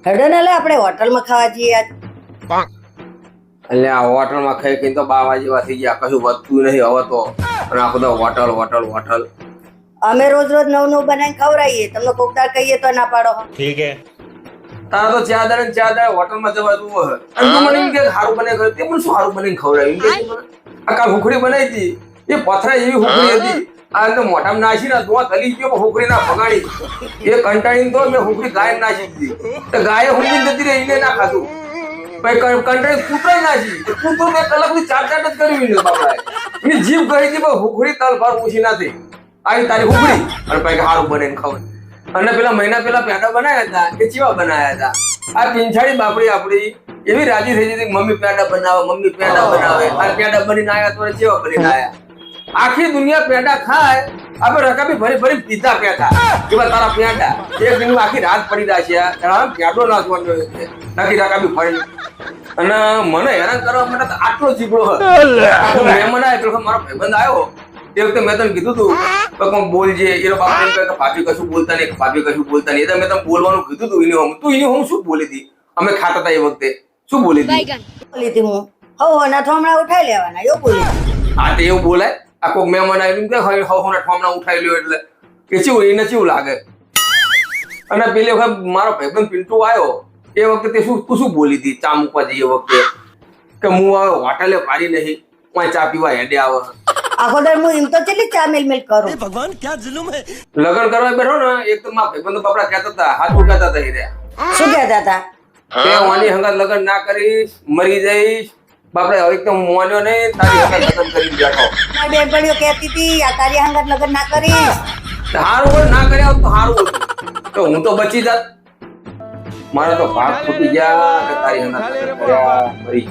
હેડો ને લે આપણે હોટલમાં ખાવા જઈએ આજ. એટલે આ હોટલમાં ખાઈ ખાઈ તો 12 જેવા થઈ ગયા, કશું વધતું નહીં હવે તો. અને આ બધા હોટલ હોટલ હોટલ. અમે રોજ રોજ નવું નવું બનાવીને ખવડાવીએ, તમને કોક દાળ કહીએ તો ના પાડો. ठीक है। તારા તો ચાદર હોટલમાં જવા દઉં હોય. અને તું મને એમ કે સારું બને તે પણ શું સારું બનીને ખવડાવ્યું? એમ કે મને આ કાલ હુખડી બનાવી હતી, એ પથરા એવી હુખડી હતી. આ એકદમ મોઢામાં નાસી ને ધોવા થલી ગયો, હુખડી ના ભગાડી. એ કંટાળીને તો મેં હુખડી ગાય નાસી દીધી. તો ગાયે હુખડી જતી રહી, એને ના ખાધું. પછી કંટાળી કૂતરાય નાસી. કૂતરો મેં કલાક સુધી ચાટ જ કર્યું ને બાપડાએ. એની જીભ ગઈ હતી, પણ હુખડી તલ ભર ઊંચી ના થઈ. આવી તારી હુખડી અને પછી સારું બને ખબર. અને પેલા મહિના પેલા પેંડા બનાવ્યા હતા, એ ચેવા બનાવ્યા હતા. આ પિંછાડી બાપડી આપડી એવી રાજી થઈ જતી, મમ્મી પેંડા બનાવે, મમ્મી પેંડા બનાવે. આ પેંડા બનીને આવ્યા તો ચેવા બનીને આવ્યા. આખી દુનિયા પેંડા ખાય, આપણે રકાબી ભરી ભરી પીધા પેંડા. કેવા તારા પેંડા એક દિન આખી રાત પડી રહ્યા છે. પેંડો નાખવાનો નાખી રકાબી ફરી. અને મને હેરાન કરવા માટે આટલો ચીકડો હતો. મહેમાન આવ્યો એટલે મારો ભાઈબંધ આવ્યો. એ વખતે મેં તને કીધું તું કોણ બોલજે, એનો બાપ એમ કહે કે ભાભી કશું બોલતા નહીં, ભાભી કશું બોલતા નહીં. એટલે મેં તને બોલવાનું કીધું તું. તું એની હું શું બોલી હતી? અમે ખાતા હતા એ વખતે શું બોલી હતી? બોલી હતી હું હવના ઠોમણા ઉઠાઈ લેવાના, એવું બોલી. હા તો એવું બોલાય? આ કોઈક મહેમાન આવ્યું કે હવના ઠોમણા ઉઠાઈ લ્યો એટલે કે ચેવું એને ચેવું લાગે? અને પેલી વખત મારો ભાઈબંધ પિન્ટુ આવ્યો એ વખતે તે તું શું બોલી હતી ચા મૂકવા જઈએ વખતે? કે હું આવે હોટલે પાડી નહીં, હું ચા પીવા હેડે આવે. આખો દર હું એમ તો ચેટલી ચા મેલ મેલ કરું. भगवान क्या जुल्म है। લગન કરવા બેઠો ને એક તો મારા ભાઈબંધો બાપડા કહેતા હતા, હાથ ઉગાતા હતા એ રહ્યા. શું કહેતા હતા? કે વાની હંગાત લગન ના કરીશ, મરી જઈશ. બાપડે હવે એકદમ મોન્યો નહીં, તારી હંગાત લગન કરી બેઠો. મારી બેનપણીઓ કહેતી હતી આ તારી હંગાત લગન ના કરીશ. હારું હોય ના કર્યા હોત તો હારું હતું, તો હું તો બચી જાત. મારા તો ભાગ ફૂટી ગયા કે તારી હંગાત લગન કર્યા મરી.